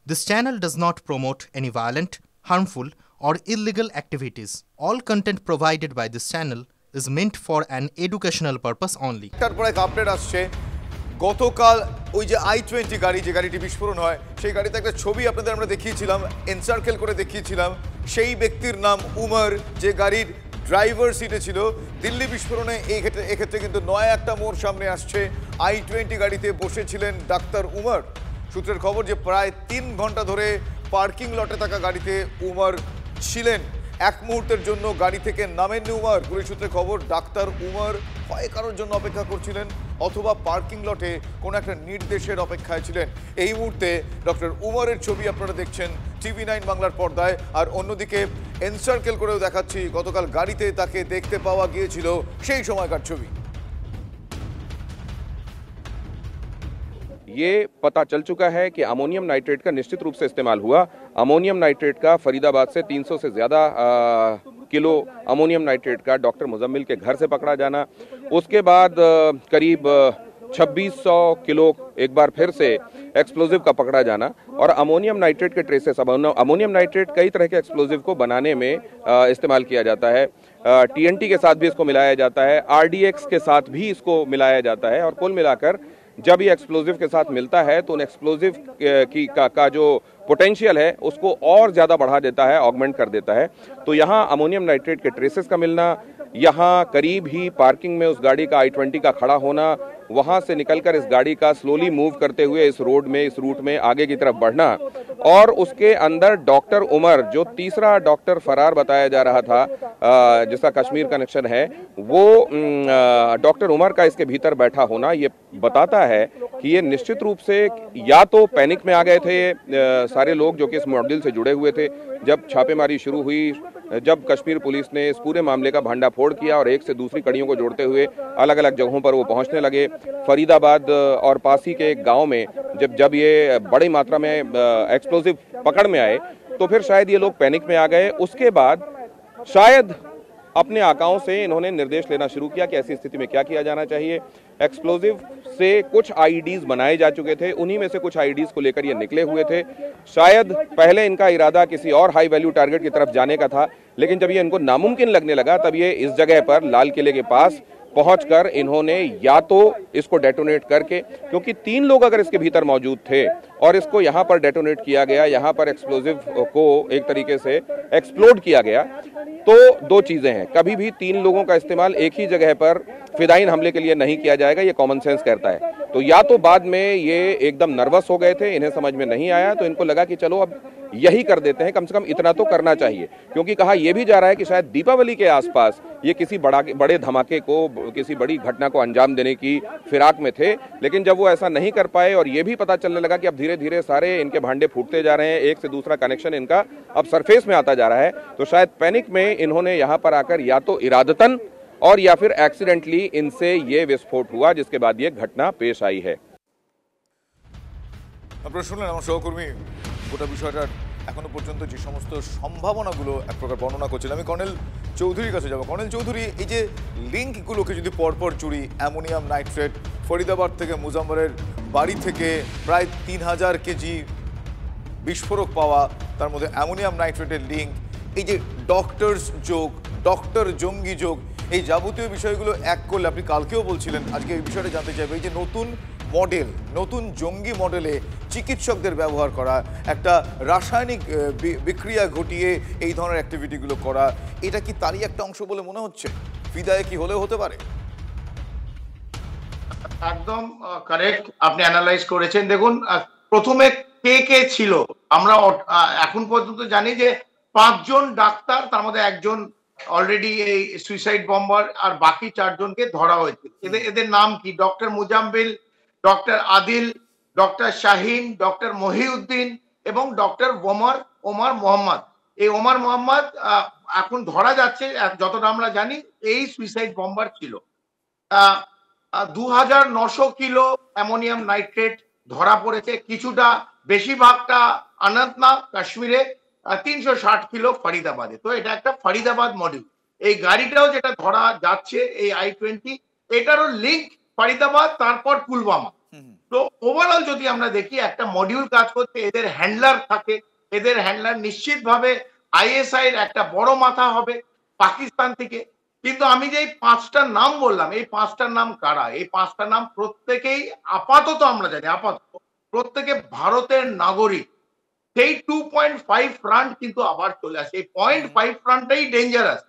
This channel does not promote any violent, harmful, or illegal activities. All content provided by this channel is meant for an educational purpose only. তারপরে এক update আসছে গতকাল ওই যে i20 গাড়ি যে গাড়িটি বিস্ফোরণ হয় সেই গাড়িতে একটা ছবি আপনাদের আমরা দেখিয়েছিলাম এনসার্কেল করে দেখিয়েছিলাম সেই ব্যক্তির নাম উমর যে গাড়ির ড্রাইভার সিটে ছিল দিল্লি বিস্ফোরণে এক্ষেত্রে কিন্তু নয় একটা মোড় সামনে আসছে i20 গাড়িতে বসেছিলেন ডাক্তার উমর সূত্রের খবর যে প্রায় 3 ঘন্টা ধরে পার্কিং লটে থাকা গাড়িতে উমর ছিলেন এক মুহূর্তের জন্য গাড়ি থেকে নামেননি উমর পুলিশ সূত্রে খবর ডাক্তার উমর হয় কারোর জন্য অপেক্ষা করছিলেন অথবা পার্কিং লটে কোনো একটা নির্দেশের অপেক্ষায় ছিলেন এই মুহূর্তে ডক্টর উমরের ছবি আপনারা দেখছেন টিভি 9 বাংলার পর্দায় আর অন্যদিকে এনসার্কেল করেও দেখাচ্ছি গতকাল গাড়িতে তাকে দেখতে পাওয়া গিয়েছিল সেই সময়কার ছবি ये पता चल चुका है कि अमोनियम नाइट्रेट का निश्चित रूप से इस्तेमाल हुआ। अमोनियम नाइट्रेट का फरीदाबाद से 300 से ज़्यादा किलो अमोनियम नाइट्रेट का डॉक्टर मुजम्मिल के घर से पकड़ा जाना, उसके बाद करीब 2600 किलो एक बार फिर से एक्सप्लोजिव का पकड़ा जाना और अमोनियम नाइट्रेट के ट्रेसेस। अब अमोनियम नाइट्रेट कई तरह के एक्सप्लोजिव को बनाने में इस्तेमाल किया जाता है। TNT के साथ भी इसको मिलाया जाता है, RDX के साथ भी इसको मिलाया जाता है और कुल मिलाकर जब ये एक्सप्लोजिव के साथ मिलता है तो उन एक्सप्लोजिव का जो पोटेंशियल है उसको और ज़्यादा बढ़ा देता है, ऑगमेंट कर देता है। तो यहाँ अमोनियम नाइट्रेट के ट्रेसेस का मिलना, यहाँ करीब ही पार्किंग में उस गाड़ी का i20 का खड़ा होना, वहाँ से निकलकर इस गाड़ी का स्लोली मूव करते हुए इस रूट में आगे की तरफ बढ़ना और उसके अंदर डॉक्टर उमर जो तीसरा डॉक्टर फरार बताया जा रहा था जिसका कश्मीर कनेक्शन है वो डॉक्टर उमर का इसके भीतर बैठा होना ये बताता है कि ये निश्चित रूप से या तो पैनिक में आ गए थे सारे लोग जो कि इस मॉडल से जुड़े हुए थे जब छापेमारी शुरू हुई, जब कश्मीर पुलिस ने इस पूरे मामले का भंडाफोड़ किया और एक से दूसरी कड़ियों को जोड़ते हुए अलग अलग जगहों पर वो पहुंचने लगे। फरीदाबाद और पास ही के एक गांव में जब ये बड़ी मात्रा में एक्सप्लोजिव पकड़ में आए तो फिर शायद ये लोग पैनिक में आ गए। उसके बाद शायद अपने आकाओं से इन्होंने निर्देश लेना शुरू किया कि ऐसी स्थिति में क्या किया जाना चाहिए। एक्सप्लोजिव से कुछ आईईडीज बनाए जा चुके थे, उन्हीं में से कुछ आईईडीज को लेकर ये निकले हुए थे। शायद पहले इनका इरादा किसी और हाई वैल्यू टारगेट की तरफ जाने का था, लेकिन जब ये इनको नामुमकिन लगने लगा तब ये इस जगह पर लाल किले के पास पहुंचकर इन्होंने या तो इसको डेटोनेट करके, क्योंकि 3 लोग अगर इसके भीतर मौजूद थे और इसको यहाँ पर डेटोनेट किया गया, यहाँ पर एक्सप्लोजिव को एक तरीके से एक्सप्लोड किया गया, तो 2 चीजें हैं। कभी भी 3 लोगों का इस्तेमाल एक ही जगह पर फिदाइन हमले के लिए नहीं किया जाएगा, ये कॉमन सेंस कहता है। तो या तो बाद में ये एकदम नर्वस हो गए थे, इन्हें समझ में नहीं आया, तो इनको लगा कि चलो अब यही कर देते हैं, कम से कम इतना तो करना चाहिए। क्योंकि कहा यह भी जा रहा है कि शायद दीपावली के आसपास ये किसी बड़े धमाके को, किसी बड़ी घटना को अंजाम देने की फिराक में थे, लेकिन जब वो ऐसा नहीं कर पाए और ये भी पता चलने लगा कि अब धीरे धीरे सारे इनके भांडे फूटते जा रहे हैं, एक से दूसरा कनेक्शन इनका अब सरफेस में आता जा रहा है, तो शायद पैनिक में इन्होंने यहाँ पर आकर या तो इरादतन और या फिर एक्सीडेंटली इनसे ये विस्फोट हुआ, जिसके बाद ये घटना पेश आई है। আপনারা শুনলেন আমার সহকর্মী গোটা বিষয়টার এখনো পর্যন্ত যে সমস্ত সম্ভাবনাগুলো এক প্রকার বর্ণনা করছিলেন। আমি কর্নেল চৌধুরীর কাছে যাব। কর্নেল চৌধুরী, এই যে লিঙ্কগুলোকে যদি পরপর জুড়ি, অ্যামোনিয়াম নাইট্রেট ফরিদাবাদ থেকে মুজাম্মরের বাড়ি থেকে প্রায় 3000 কেজি বিস্ফোরক পাওয়া, তার মধ্যে অ্যামোনিয়াম নাইট্রেটের লিঙ্ক, এই যে ডক্টরস যোগ, ডক্টর জঙ্গি যোগ, এই যাবতীয় বিষয়গুলো এক করলে, আপনি কালকেও বলছিলেন, আজকে এই বিষয়টা জানতে চাইবে, এই যে নতুন মডেল, নতুন জঙ্গি মডেলে চিকিৎসকদের ব্যবহার করা, একটা রাসায়নিক বিক্রিয়া ঘটিয়ে এই ধরনের অ্যাক্টিভিটিগুলো করা, এটা কি তারই একটা অংশ বলে মনে হচ্ছে? ফিদায়ে কি হলেও হতে পারে? একদম কারেক্ট, আপনি অ্যানালাইজ করেছেন। দেখুন, প্রথমে কে কে ছিল আমরা এখন পর্যন্ত জানি যে 5 জন ডাক্তার, তার মধ্যে একজন অলরেডি এই সুইসাইড বম্বার, আর বাকি 4 জনকে ধরা হয়েছে। এদের নাম কি? Doctor Muzammil, doctor Adil, doctor Shahin, doctor Mohiuddin এবং ডক্টর ওমর মোহাম্মদ। এই ওমর মোহাম্মদ এখন ধরা যাচ্ছে, যতটা আমরা জানি এই সুইসাইড বম্বার ছিল। 2900 কিলো অ্যামোনিয়াম নাইট্রেট ধরা পড়েছে, কিছুটা বেশিরভাগটা অনন্তনাগ কাশ্মীরে, 360 কিলো ফরিদাবাদে। তো এটা একটা ফরিদাবাদ মডিউল। এই গাড়িটাও যেটা ধরা যাচ্ছে এই i20, এটারও লিঙ্ক ফরিদাবাদ, তারপর পুলওয়ামা। তো ওভারঅল যদি আমরা দেখি একটা মডিউল কাজ করতে এদের হ্যান্ডলার থাকে, এদের হ্যান্ডলার নিশ্চিতভাবে আইএসআই এর একটা বড় মাথা হবে পাকিস্তান থেকে। কিন্তু আমি যে এই 5টার নাম বললাম, এই 5টার নাম কারা? এই 5টার নাম প্রত্যেকেই আপাতত আমরা জানি, আপাতত প্রত্যেকে ভারতের নাগরিক। সেই 2.5 ফ্রন্ট কিন্তু আবার চলে আসে। এই 0.5 ফ্রন্টটাই ডেঞ্জারাস,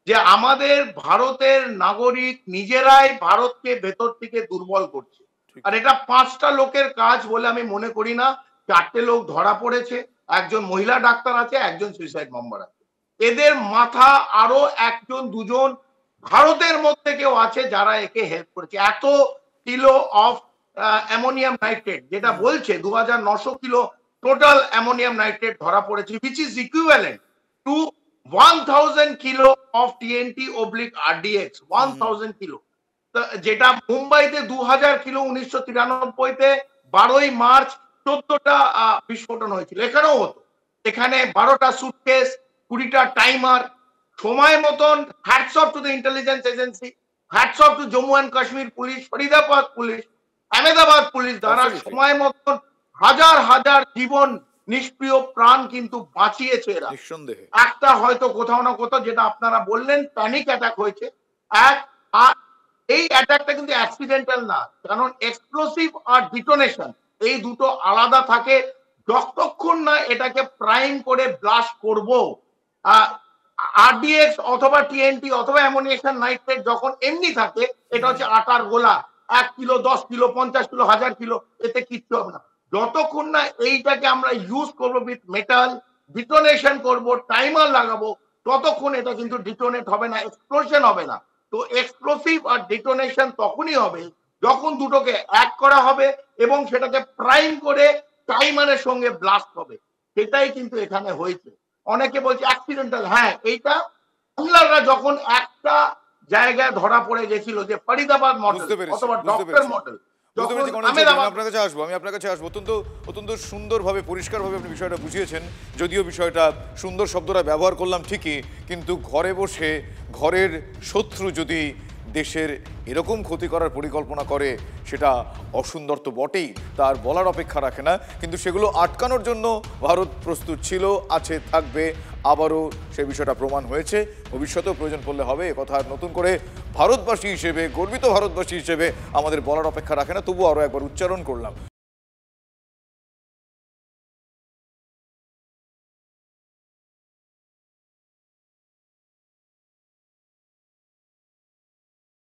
যে আমাদের ভারতের নাগরিক নিজেরাই ভারতকে ভেতর থেকে দুর্বল করছে। আর এটা 5টা লোকের কাজ বলে আমি মনে করি না। 4টে লোক ধরা পড়েছে, একজন মহিলা ডাক্তার আছে, একজন সুইসাইড বম্বার আছে। এদের মাথা আরো 1জন 2জন ভারতের মধ্যে কেউ আছে যারা একে হেল্প করেছে। এত কিলো অফ অ্যামোনিয়াম নাইট্রেট, যেটা বলছে 2900 কিলো টোটাল অ্যামোনিয়াম নাইট্রেট ধরা পড়েছে, which is equivalent to 1000 kilo of TNT oblique RDX, 1000 kilo. যেটা মুম্বাইতে 2000 কিলো 1993-তে 12ই মার্চ 14টা বিস্ফোরণ হয়েছিল, এখানেও হতো। এখানে 12টা সুটকেস, 20টা টাইমার, সময় মতন। Hats off to the intelligence agency, hats off to Jammu and Kashmir police, Faridabad police, Ahmedabad police, দ্বারা সময় মতন হাজার হাজার জীবন, নিষ্প্রিয় প্রাণ কিন্তু বাঁচিয়েছে এরা। নিঃসন্দেহে একটা হয়তো কোথাও না কোথাও, যেটা আপনারা বললেন প্যানিক অ্যাটাক হয়েছে, আর এই অ্যাটাকটা কিন্তু অ্যাক্সিডেন্টাল না, কারণ এক্সপ্লোসিভ আর ডিটোনেশন এই দুটো আলাদা থাকে। যতক্ষণ না এটাকে প্রাইম করে ব্লাস্ট করব, আরডিএক্স অথবা টিএনটি অথবা অ্যামোনিয়াম নাইট্রেট যখন এমনি থাকে, এটা হচ্ছে আটার গোলা, 1 কিলো 10 কিলো 50 কিলো 1000 কিলো, এতে কিচ্ছু হবে না। যতক্ষণ না এইটাকে আমরা ইউজ করবো উইথ মেটাল, ডিটোনেশন করব, টাইমার লাগাবো, ততক্ষণ এটা কিন্তু ডিটোনেট হবে না, এক্সপ্লোশন হবে না। তো এক্সপ্লোসিভ আর ডিটোনেশন তখনই হবে যখন দুটোকে এক করা হবে এবং সেটাকে প্রাইম করে টাইমারের সঙ্গে ব্লাস্ট হবে। সেটাই কিন্তু এখানে হয়েছে। অনেকে বলছে অ্যাক্সিডেন্টাল, হ্যাঁ এইটা হামলাররা যখন একটা জায়গায় ধরা পড়ে গেছিল, যে ফরিদাবাদ মডেল অথবা ডক্টর মডেল, আমি আপনার কাছে আসবো। অত্যন্ত সুন্দরভাবে পরিষ্কারভাবে আপনি বিষয়টা বুঝিয়েছেন। যদিও বিষয়টা সুন্দর শব্দটা ব্যবহার করলাম ঠিকই, কিন্তু ঘরে বসে ঘরের শত্রু যদি দেশের এরকম ক্ষতি করার পরিকল্পনা করে, সেটা অসুন্দর তো বটেই, তার বলার অপেক্ষা রাখে না। কিন্তু সেগুলো আটকানোর জন্য ভারত প্রস্তুত ছিল, আছে, থাকবে। আবারও সেই বিষয়টা প্রমাণ হয়েছে, ভবিষ্যতেও প্রয়োজন পড়লে হবে। এ কথা নতুন করে ভারতবাসী হিসেবে, গর্বিত ভারতবাসী হিসেবে আমাদের বলার অপেক্ষা রাখে না। তবুও আরও একবার উচ্চারণ করলাম।